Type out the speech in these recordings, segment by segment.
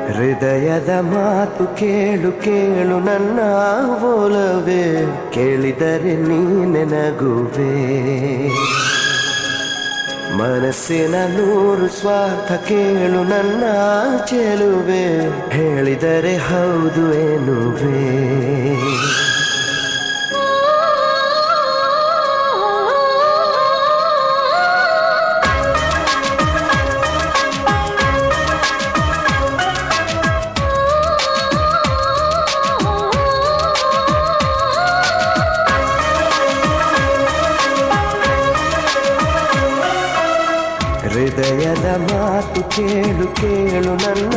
ಹೃದಯದ ಮಾತು ಕೇಳು ಕೇಳು ನನ್ನ ಒಲವೇ, ಕೇಳಿದರೆ ನೀನೆ ನಗುವೆ. ಮನಸ್ಸಿನ ನೂರು ಸ್ವಾರ್ಥ ಕೇಳು ನನ್ನ ಚೆಲುವೆ, ಹೇಳಿದರೆ ಹೌದು ಎನ್ನುವೆ. ಹೃದಯದ ಮಾತು ಕೇಳು ಕೇಳು ನನ್ನ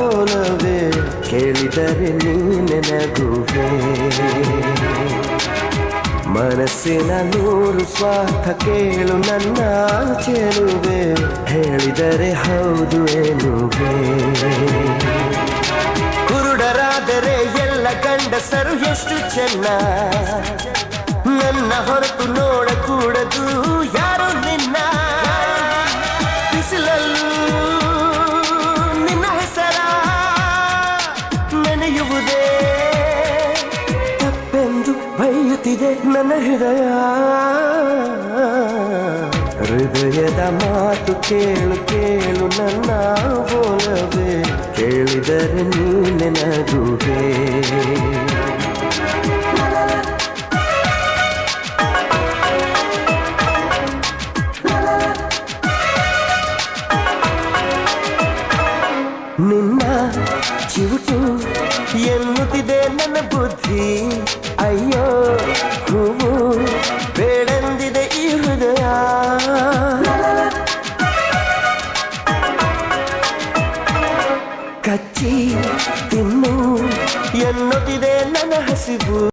ಒಲವೇ, ಕೇಳಿದರೆ ನೀನೆ ನಗುವೆ. ಮನಸ್ಸಿನ ನೂರು ಸ್ವಾರ್ಥ ಕೇಳು ನನ್ನ ಚೆಲುವೆ, ಹೇಳಿದರೆ ಹೌದು ಎನ್ನುವೆ. ಕುರುಡರಾದರೆ ಎಲ್ಲ ಗಂಡಸರು ಎಷ್ಟು ಚೆನ್ನ, ನನ್ನ ಹೊರತು ನೋಡಕೂಡದು ಯಾರು ನಿನ್ನ. ನಿನ್ನ ಹೆಸರ ನೆನೆಯುವುದೇ ತಪ್ಪೆಂದು ಬೈಯುತ್ತಿದೆ ನನ್ನ ಹೃದಯ. ಹೃದಯದ ಮಾತು ಕೇಳು ಕೇಳು ನನ್ನ ಒಲವೇ, ಕೇಳಿದರೆ ನೀನೆ ನಗುವೆ. ನಿನ್ನ ಚಿವುಟು ಎನ್ನುತ್ತಿದೆ ನನ್ನ ಬುದ್ಧಿ, ಅಯ್ಯೋ ಹೂವು ಬೇಡಂದಿದೆ ಈ ಹೃದಯ. ಕಚ್ಚಿ ತಿನ್ನು ಎನ್ನುತ್ತಿದೆ ನನ್ನ ಹಸಿವು.